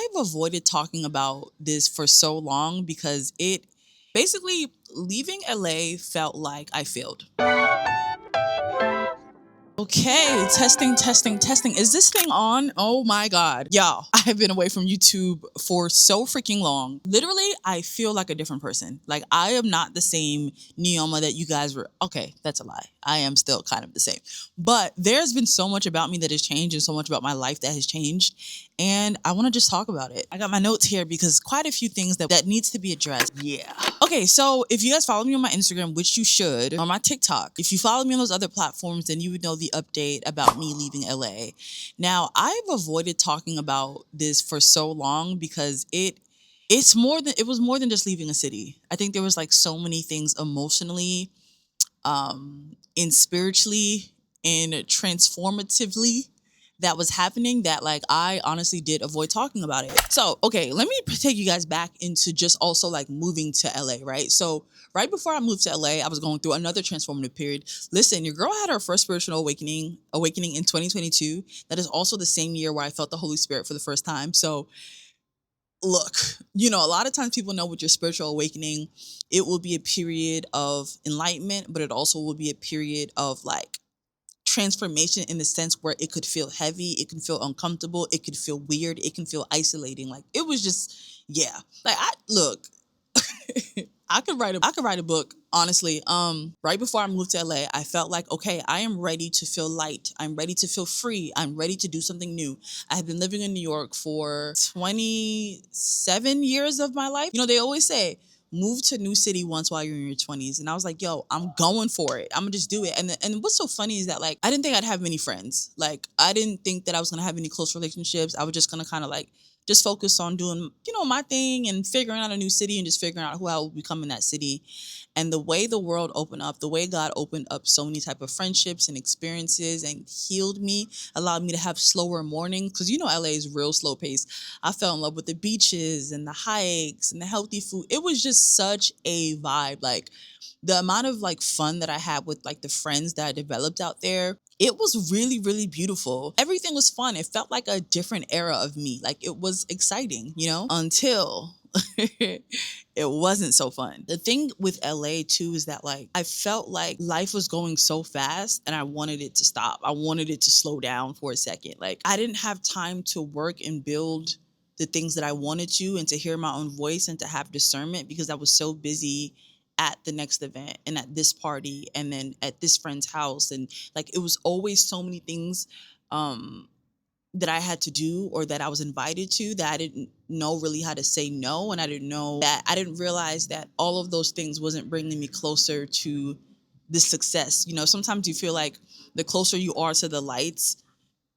I've avoided talking about this for so long because it basically leaving LA felt like I failed. Okay, testing, testing, testing. Is this thing on? Oh my God. Y'all, I have been away from YouTube for so freaking long. Literally, I feel like a different person. Like, I am not the same Neoma that you guys were. Okay, that's a lie. I am still kind of the same. But there's been so much about me that has changed and so much about my life that has changed. And I want to just talk about it. I got my notes here because quite a few things that needs to be addressed. Yeah. Okay, so if you guys follow me on my Instagram, which you should, or my TikTok, if you follow me on those other platforms, then you would know the update about me leaving LA. Now, I've avoided talking about this for so long because it was more than just leaving a city. I think there was like so many things emotionally, and spiritually and transformatively that was happening that like I honestly did avoid talking about it. So, okay, let me take you guys back into just also like moving to LA, right? So, right before I moved to LA, I was going through another transformative period. Listen, your girl had her first spiritual awakening in 2022. That is also the same year where I felt the Holy Spirit for the first time. So, look, a lot of times people know with your spiritual awakening, it will be a period of enlightenment, but it also will be a period of like transformation in the sense where it could feel heavy, it can feel uncomfortable, it could feel weird, it can feel isolating. Like it was just, yeah. Like I look, I could write a book, honestly. Right before I moved to LA, I felt like, okay, I am ready to feel light. I'm ready to feel free. I'm ready to do something new. I had been living in New York for 27 years of my life. They always say, move to a new city once while you're in your 20s. And I was like, yo, I'm going for it. I'm gonna just do it. And what's so funny is that like I didn't think I'd have many friends. Like I didn't think that I was gonna have any close relationships. I was just gonna kind of like just focus on doing, my thing and figuring out a new city and just figuring out who I will become in that city. And the way the world opened up, the way God opened up so many type of friendships and experiences and healed me, allowed me to have slower mornings. Because LA is real slow paced. I fell in love with the beaches and the hikes and the healthy food. It was just such a vibe. Like the amount of like fun that I had with like the friends that I developed out there, it was really, really beautiful. Everything was fun. It felt like a different era of me. Like it was exciting, until it wasn't so fun. The thing with LA too is that like I felt like life was going so fast and I wanted it to stop. I wanted it to slow down for a second. Like I didn't have time to work and build the things that I wanted to and to hear my own voice and to have discernment because I was so busy at the next event and at this party and then at this friend's house. And like it was always so many things um that I had to do or that I was invited to that I didn't know really how to say no. And I didn't realize that all of those things wasn't bringing me closer to the success. Sometimes you feel like the closer you are to the lights,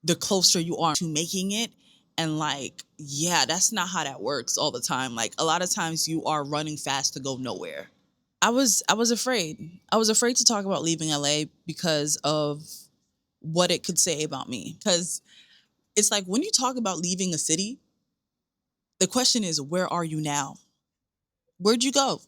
the closer you are to making it. And like, yeah, that's not how that works all the time. Like a lot of times you are running fast to go nowhere. I was afraid. I was afraid to talk about leaving LA because of what it could say about me. Because it's like when you talk about leaving a city, the question is, where are you now? Where'd you go?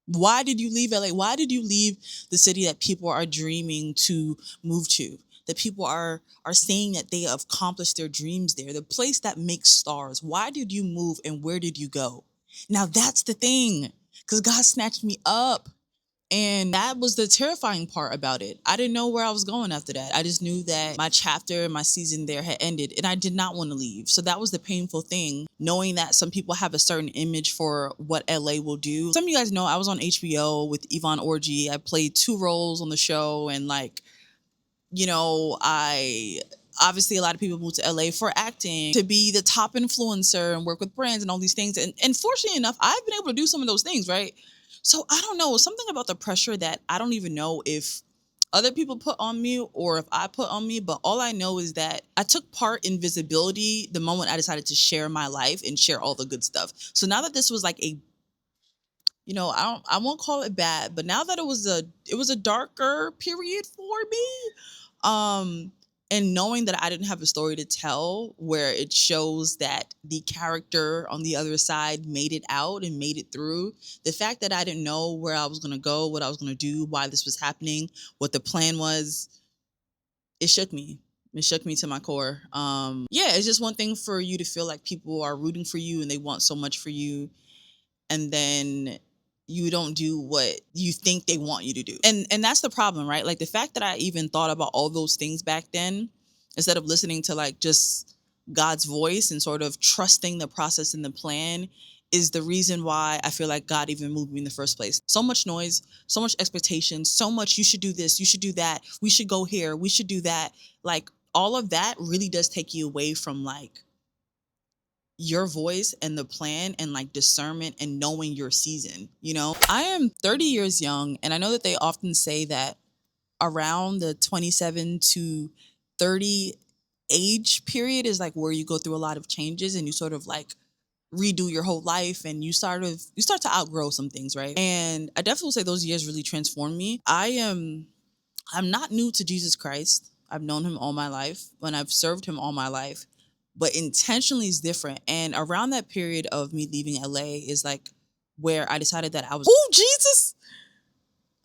Why did you leave LA? Why did you leave the city that people are dreaming to move to? That people are saying that they have accomplished their dreams there, the place that makes stars. Why did you move and where did you go? Now that's the thing, because God snatched me up. And that was the terrifying part about it. I didn't know where I was going after that. I just knew that my chapter, my season there had ended and I did not want to leave. So that was the painful thing, knowing that some people have a certain image for what LA will do. Some of you guys know I was on HBO with Yvonne Orji. I played 2 roles on the show and like, I obviously a lot of people move to LA for acting, to be the top influencer and work with brands and all these things. And fortunately enough, I've been able to do some of those things, right? So I don't know, something about the pressure that I don't even know if other people put on me or if I put on me, but all I know is that I took part in visibility the moment I decided to share my life and share all the good stuff. So now that this was like I won't call it bad, but now that it was a darker period for me, um and knowing that I didn't have a story to tell where it shows that the character on the other side made it out and made it through, the fact that I didn't know where I was going to go, what I was going to do, why this was happening, what the plan was, it shook me. It shook me to my core. Yeah, it's just one thing for you to feel like people are rooting for you and they want so much for you, and then you don't do what you think they want you to do. And that's the problem, right? Like the fact that I even thought about all those things back then, instead of listening to like just God's voice and sort of trusting the process and the plan, is the reason why I feel like God even moved me in the first place. So much noise, so much expectation, so much you should do this, you should do that, we should go here, we should do that. Like all of that really does take you away from like your voice and the plan and like discernment and knowing your season, you know? I am 30 years young, and I know that they often say that around the 27 to 30 age period is like where you go through a lot of changes and you sort of like redo your whole life, and you start to outgrow some things, right? And I definitely would say those years really transformed me. I'm not new to Jesus Christ. I've known him all my life and I've served him all my life, but intentionally is different. And around that period of me leaving LA is like where I decided that I was, oh, Jesus.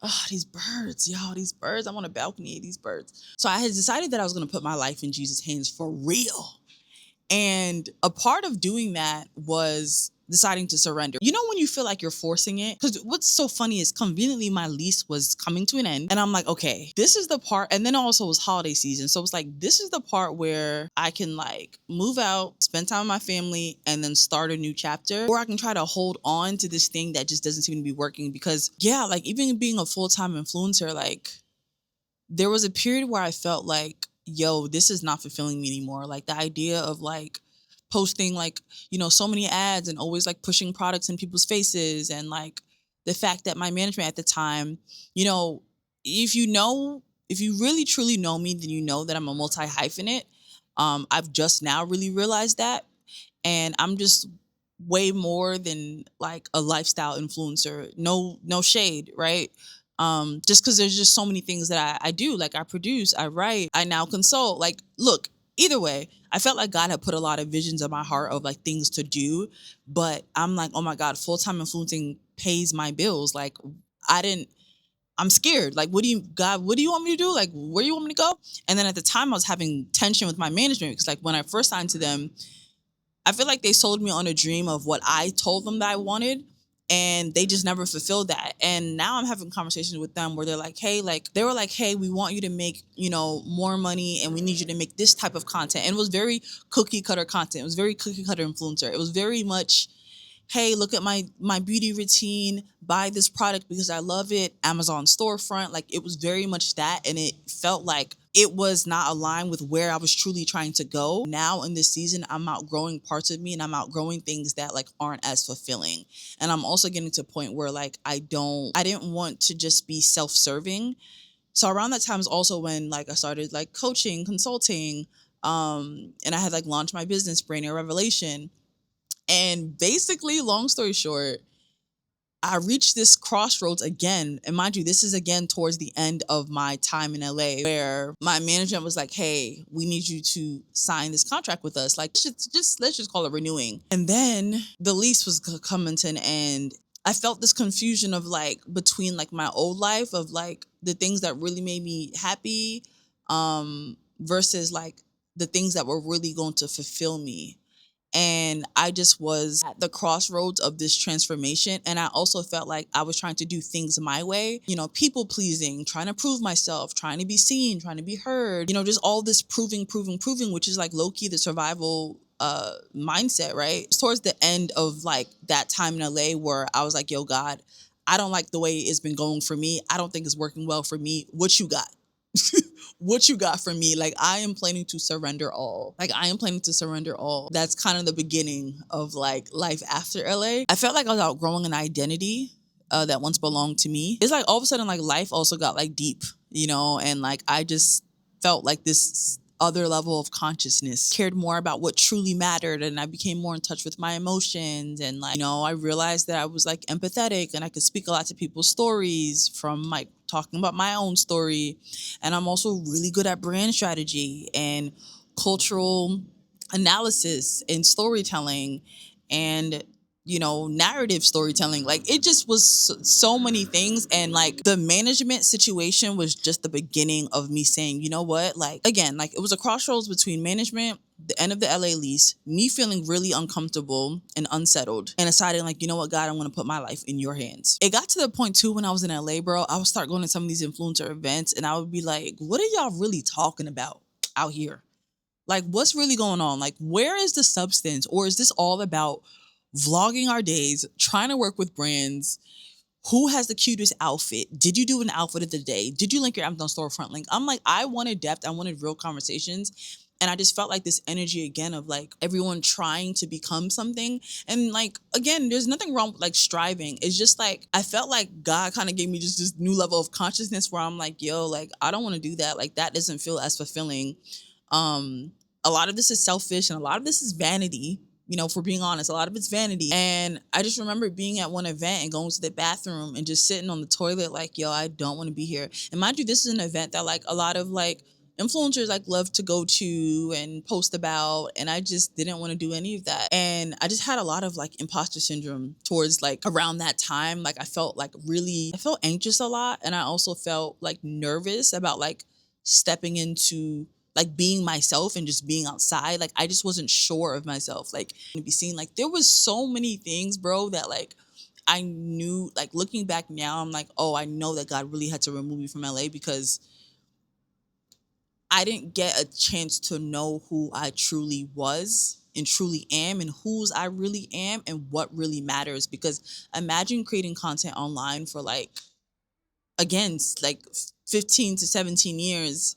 Oh, these birds, y'all, these birds. I'm on a balcony of these birds. So I had decided that I was going to put my life in Jesus' hands for real. And a part of doing that was deciding to surrender. You know, when you feel like you're forcing it? Because what's so funny is conveniently my lease was coming to an end. And I'm like, okay, this is the part. And then also it was holiday season. So it was like, this is the part where I can like move out, spend time with my family, and then start a new chapter. Or I can try to hold on to this thing that just doesn't seem to be working. Because yeah, like even being a full-time influencer, like there was a period where I felt like, yo, this is not fulfilling me anymore. Like the idea of like posting like, you know, so many ads and always like pushing products in people's faces, and like the fact that my management at the time, you know, if you really truly know me, then you know that I'm a multi hyphenate. I've just now really realized that, and I'm just way more than like a lifestyle influencer. No shade, right? Just because there's just so many things that I do. Like I produce, I write, I now consult. Like, look, either way, I felt like God had put a lot of visions in my heart of like things to do, but I'm like, oh my God, full-time influencing pays my bills. Like I didn't I'm scared. Like, what do you want me to do? Like, where do you want me to go? And then at the time I was having tension with my management because like when I first signed to them, I feel like they sold me on a dream of what I told them that I wanted, and they just never fulfilled that. And now I'm having conversations with them where they're like, hey, like they were like, hey, we want you to make, you know, more money, and we need you to make this type of content. And it was very cookie cutter content. It was very cookie cutter influencer. It was very much, hey, look at my beauty routine, buy this product because I love it, Amazon storefront. Like it was very much that, and it felt like it was not aligned with where I was truly trying to go. Now in this season, I'm outgrowing parts of me, and I'm outgrowing things that like aren't as fulfilling. And I'm also getting to a point where like I didn't want to just be self-serving. So around that time is also when like I started like coaching, consulting, and I had like launched my business, Brain Air Revelation. And basically, long story short, I reached this crossroads again. And mind you, this is again towards the end of my time in LA, where my management was like, hey, we need you to sign this contract with us. Like, let's just call it renewing. And then the lease was coming to an end. I felt this confusion of like between like my old life of like the things that really made me happy, versus like the things that were really going to fulfill me. And I just was at the crossroads of this transformation. And I also felt like I was trying to do things my way, you know, people pleasing, trying to prove myself, trying to be seen, trying to be heard, you know, just all this proving, which is like low key the survival mindset, right? It's towards the end of like that time in LA where I was like, yo, God, I don't like the way it's been going for me. I don't think it's working well for me. What you got? What you got from me? Like I am planning to surrender all. Like I am planning to surrender all. That's kind of the beginning of like life after LA. I felt like I was outgrowing an identity that once belonged to me. It's like all of a sudden like life also got like deep, you know, and like I just felt like this other level of consciousness, cared more about what truly mattered, and I became more in touch with my emotions. And like, you know, I realized that I was like empathetic and I could speak a lot to people's stories from like talking about my own story. And I'm also really good at brand strategy and cultural analysis and storytelling. And narrative storytelling. Like it just was so many things. And like the management situation was just the beginning of me saying, you know what? Like again, like it was a crossroads between management, the end of the LA lease, me feeling really uncomfortable and unsettled, and deciding like, you know what, God, I'm gonna put my life in your hands. It got to the point too when I was in LA, bro, I would start going to some of these influencer events and I would be like, what are y'all really talking about out here? Like, what's really going on? Like, where is the substance? Or is this all about vlogging our days, trying to work with brands? Who has the cutest outfit? Did you do an outfit of the day? Did you link your Amazon storefront link? I'm like, I wanted depth. I wanted real conversations. And I just felt like this energy again of like everyone trying to become something. And like, again, there's nothing wrong with like striving. It's just like, I felt like God kind of gave me just this new level of consciousness where I'm like, yo, like, I don't want to do that. Like, that doesn't feel as fulfilling. um a lot of this is selfish and a lot of this is vanity. If we're being honest, a lot of it's vanity. And I just remember being at one event and going to the bathroom and just sitting on the toilet like, yo, I don't want to be here. And mind you, this is an event that like a lot of like influencers like love to go to and post about, and I just didn't want to do any of that. And I just had a lot of like imposter syndrome towards like around that time. Like I felt anxious a lot, and I also felt like nervous about like stepping into like being myself and just being outside. Like I just wasn't sure of myself, like to be seen. Like there was so many things, bro, that like I knew, like looking back now, I'm like, oh, I know that God really had to remove me from LA because I didn't get a chance to know who I truly was and truly am, and whose I really am, and what really matters. Because imagine creating content online for like, again, like 15 to 17 years,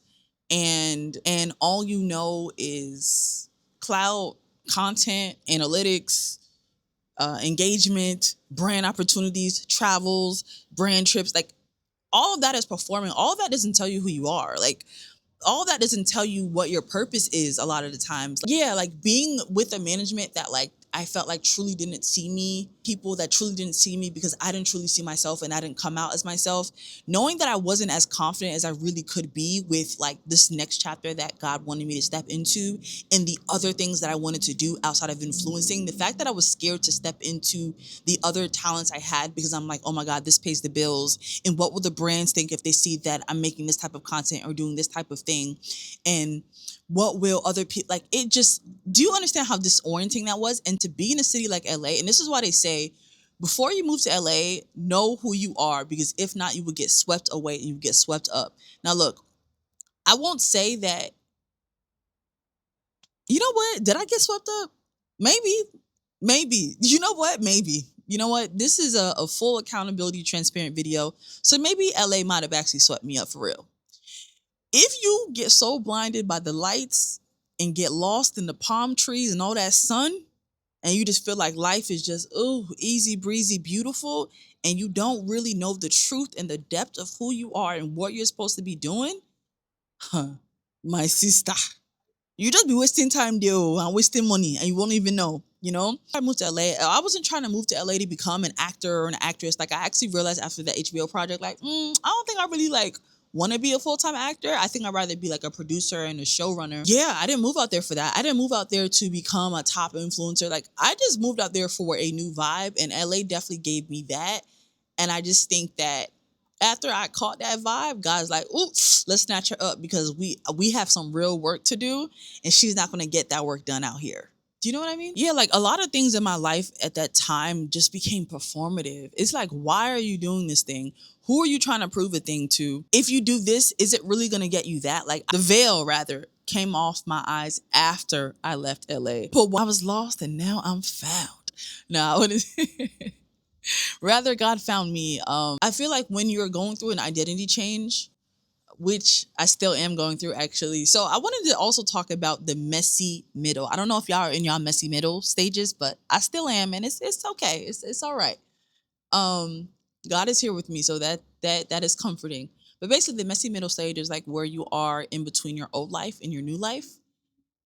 and all you know is cloud, content, analytics, engagement, brand opportunities, travels, brand trips. Like all of that is performing. All of that doesn't tell you who you are. Like all that doesn't tell you what your purpose is a lot of the times. Yeah, like being with a management that like I felt like truly didn't see me, people that truly didn't see me because I didn't truly see myself and I didn't come out as myself, knowing that I wasn't as confident as I really could be with like this next chapter that God wanted me to step into, and the other things that I wanted to do outside of influencing. The fact that I was scared to step into the other talents I had because I'm like, oh my God, this pays the bills. And what will the brands think if they see that I'm making this type of content or doing this type of thing? And what will other people like? It just, do you understand how disorienting that was? And to be in a city like LA, and this is why they say before you move to LA, know who you are, because if not, you would get swept away and you would get swept up. Now look, I won't say that, you know what, did I get swept up? Maybe you know what, maybe, you know what, this is a full accountability transparent video, so maybe LA might have actually swept me up for real. If you get so blinded by the lights and get lost in the palm trees and all that sun, and you just feel like life is just, ooh, easy breezy, beautiful, and you don't really know the truth and the depth of who you are and what you're supposed to be doing, huh, my sister, you just be wasting time there and wasting money and you won't even know. I moved to LA. I wasn't trying to move to LA to become an actor or an actress. Like I actually realized after the HBO project, like, I don't think I really like want to be a full-time actor. I think I'd rather be like a producer and a showrunner. Yeah, I didn't move out there for that. I didn't move out there to become a top influencer. Like I just moved out there for a new vibe, and LA definitely gave me that. And I just think that after I caught that vibe, God's like, "Ooh, let's snatch her up because we have some real work to do, and she's not going to get that work done out here." Do you know what I mean? Yeah, like a lot of things in my life at that time just became performative. It's like, why are you doing this thing? Who are you trying to prove a thing to? If you do this, is it really going to get you that? Like the veil, rather, came off my eyes after I left LA. But I was lost and now I'm found. No, rather God found me. I feel like when you're going through an identity change, which I still am going through actually. So I wanted to also talk about the messy middle. I don't know if y'all are in y'all messy middle stages, but I still am, and it's okay. It's all right. Um, God is here with me, so that is comforting. But basically, the messy middle stage is like where you are in between your old life and your new life,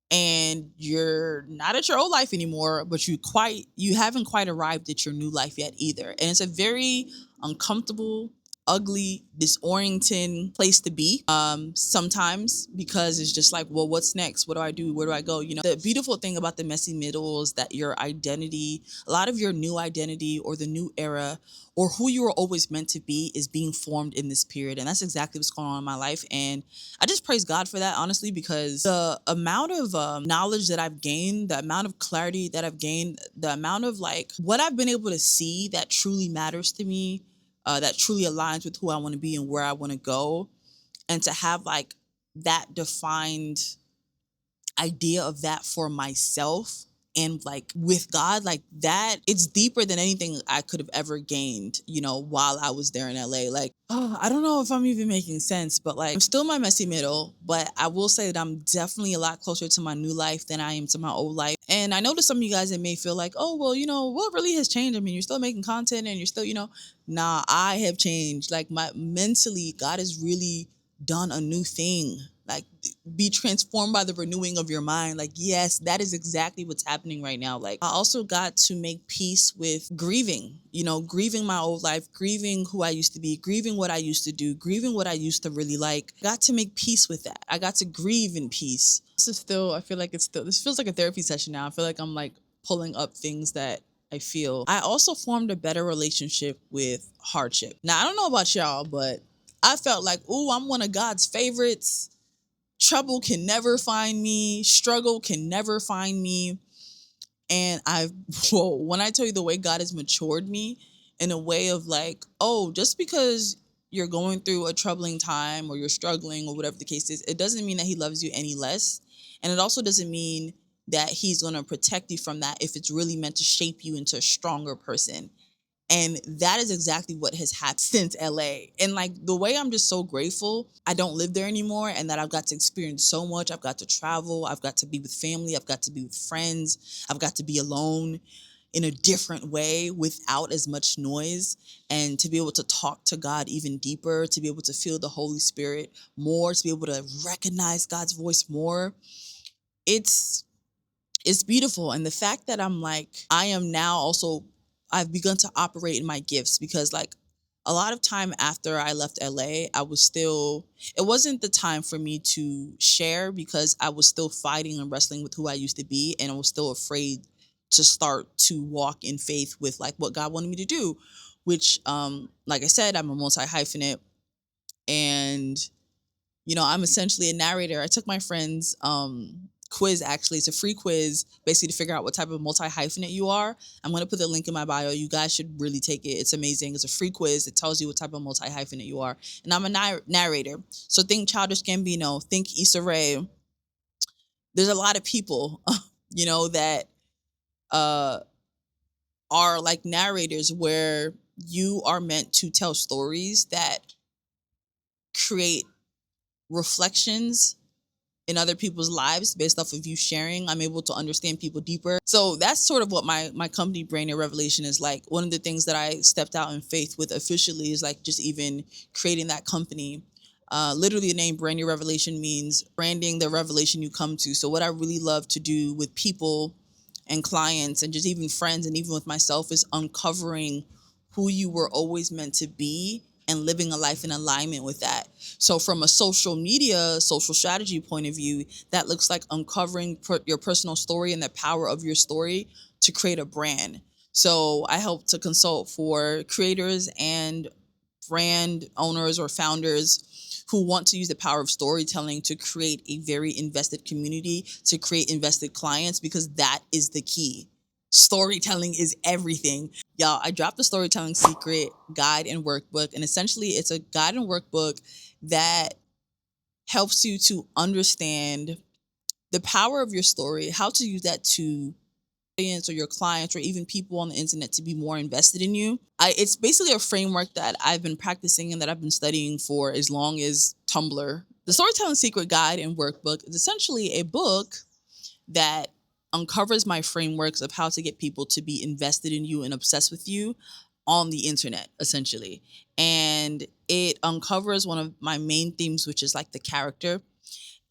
and you're not at your old life anymore, but you haven't quite arrived at your new life yet either. And it's a very uncomfortable, ugly, disorienting place to be sometimes, because it's just like, well, what's next? What do I do? Where do I go? The beautiful thing about the messy middle is that your identity, a lot of your new identity or the new era or who you were always meant to be is being formed in this period. And that's exactly what's going on in my life. And I just praise God for that, honestly, because the amount of knowledge that I've gained, the amount of clarity that I've gained, the amount of like what I've been able to see that truly matters to me, that truly aligns with who I want to be and where I want to go, and to have like that defined idea of that for myself and like with God, like that, it's deeper than anything I could have ever gained, while I was there in LA. Like, oh, I don't know if I'm even making sense, but like I'm still in my messy middle, but I will say that I'm definitely a lot closer to my new life than I am to my old life. And I know to some of you guys, it may feel like, oh, well, what really has changed? I mean, you're still making content and you're still, nah, I have changed. Like my mentally, God has really done a new thing. Like, be transformed by the renewing of your mind. Like, yes, that is exactly what's happening right now. Like, I also got to make peace with grieving, grieving my old life, grieving who I used to be, grieving what I used to do, grieving what I used to really like. I got to make peace with that. I got to grieve in peace. I feel like this feels like a therapy session now. I feel like I'm like pulling up things that I feel. I also formed a better relationship with hardship. Now, I don't know about y'all, but I felt like, ooh, I'm one of God's favorites. Trouble can never find me. Struggle can never find me. And when I tell you the way God has matured me in a way of like, oh, just because you're going through a troubling time or you're struggling or whatever the case is, it doesn't mean that he loves you any less. And it also doesn't mean that he's going to protect you from that if it's really meant to shape you into a stronger person. And that is exactly what has happened since LA. And like the way I'm just so grateful I don't live there anymore and that I've got to experience so much. I've got to travel. I've got to be with family. I've got to be with friends. I've got to be alone in a different way without as much noise, and to be able to talk to God even deeper, to be able to feel the Holy Spirit more, to be able to recognize God's voice more. It's beautiful. And the fact that I am now also, I've begun to operate in my gifts, because like a lot of time after I left LA, it wasn't the time for me to share because I was still fighting and wrestling with who I used to be. And I was still afraid to start to walk in faith with like what God wanted me to do, which, like I said, I'm a multi-hyphenate, and I'm essentially a narrator. I took my friend's quiz, actually. It's a free quiz, basically to figure out what type of multi-hyphenate you are. I'm going to put the link in my bio. You guys should really take it. It's amazing. It's a free quiz. It tells you what type of multi-hyphenate you are. And I'm a narrator. So think Childish Gambino, think Issa Rae. There's a lot of people, that uh, are like narrators, where you are meant to tell stories that create reflections in other people's lives based off of you sharing. I'm able to understand people deeper. So that's sort of what my company, Brain and Revelation, is like. One of the things that I stepped out in faith with officially is like just even creating that company. Literally, the name Brand New Revelation means branding the revelation you come to. So what I really love to do with people and clients and just even friends and even with myself is uncovering who you were always meant to be and living a life in alignment with that. So from a social strategy point of view, that looks like uncovering your personal story and the power of your story to create a brand. So I help to consult for creators and brand owners or founders who want to use the power of storytelling to create a very invested community, to create invested clients, because that is the key. Storytelling is everything. Y'all, I dropped the storytelling secret guide and workbook, and essentially it's a guide and workbook that helps you to understand the power of your story, how to use that to audience or your clients or even people on the internet to be more invested in you. It's basically a framework that I've been practicing and that I've been studying for as long as Tumblr. The Storytelling Secret Guide and Workbook is essentially a book that uncovers my frameworks of how to get people to be invested in you and obsessed with you on the internet, essentially. And it uncovers one of my main themes, which is like the character.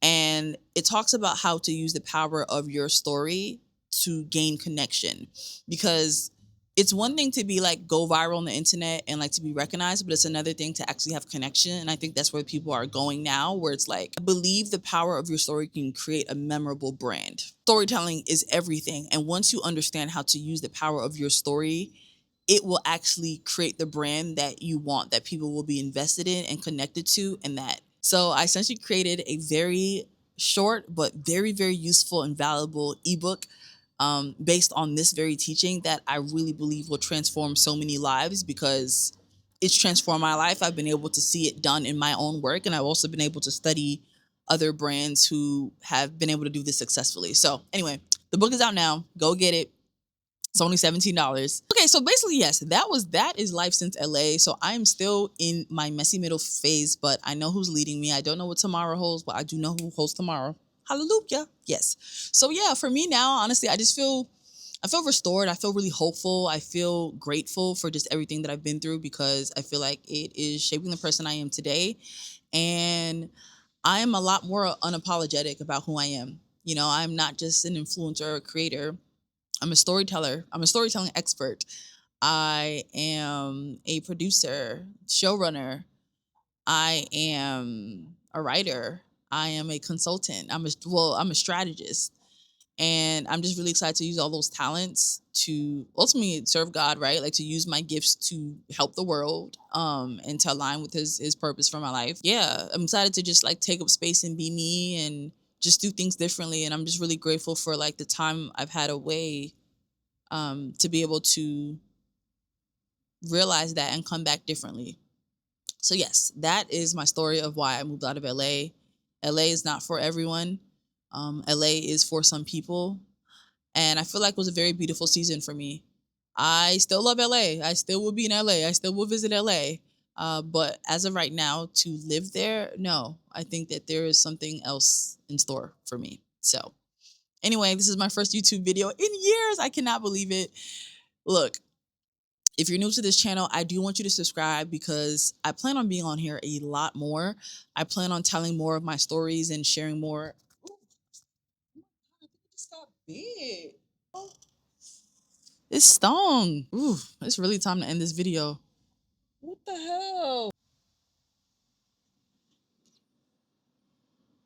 And it talks about how to use the power of your story to gain connection. Because it's one thing to be like go viral on the internet and like to be recognized, but it's another thing to actually have connection. And I think that's where people are going now, where it's like, I believe the power of your story can create a memorable brand. Storytelling is everything. And once you understand how to use the power of your story, it will actually create the brand that you want, that people will be invested in and connected to, and that. So I essentially created a very short but very, very useful and valuable ebook based on this very teaching that I really believe will transform so many lives, because it's transformed my life. I've been able to see it done in my own work, and I've also been able to study other brands who have been able to do this successfully. So anyway, the book is out now. Go get it. It's only $17. Okay, so basically, yes, that is life since LA. So I am still in my messy middle phase, but I know who's leading me. I don't know what tomorrow holds, but I do know who holds tomorrow. Hallelujah. Yes. So yeah, for me now, honestly, I feel restored. I feel really hopeful. I feel grateful for just everything that I've been through, because I feel like it is shaping the person I am today. And I am a lot more unapologetic about who I am. You know, I'm not just an influencer or a creator. I'm a storyteller. I'm a storytelling expert. I am a producer, showrunner. I am a writer. I am a consultant. I'm a strategist. And I'm just really excited to use all those talents to ultimately serve God, right? Like to use my gifts to help the world, and to align with his purpose for my life. Yeah, I'm excited to just like take up space and be me and just do things differently. And I'm just really grateful for like the time I've had away, to be able to realize that and come back differently. So yes, that is my story of why I moved out of LA. LA is not for everyone. LA is for some people, and I feel like it was a very beautiful season for me. I still love LA. I still will be in LA. I still will visit LA. But as of right now, to live there, no. I think that there is something else in store for me. So anyway, this is my first YouTube video in years. I cannot believe it. Look, if you're new to this channel, I do want you to subscribe, because I plan on being on here a lot more. I plan on telling more of my stories and sharing more. Ooh, I just got big. Oh, it stung. Ooh, it's really time to end this video. What the hell?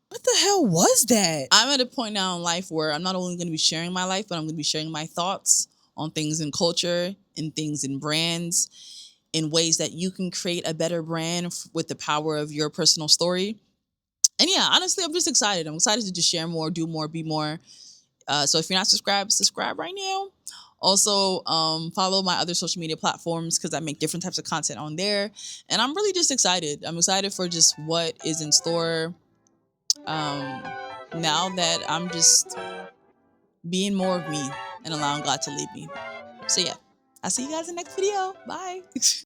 What the hell was that? I'm at a point now in life where I'm not only going to be sharing my life, but I'm going to be sharing my thoughts on things in culture and things in brands, in ways that you can create a better brand with the power of your personal story. And yeah, honestly, I'm just excited. I'm excited to just share more, do more, be more. So if you're not subscribed, subscribe right now. Also, follow my other social media platforms, because I make different types of content on there. And I'm really just excited. I'm excited for just what is in store, now that I'm just being more of me and allowing God to lead me. So yeah, I'll see you guys in the next video. Bye.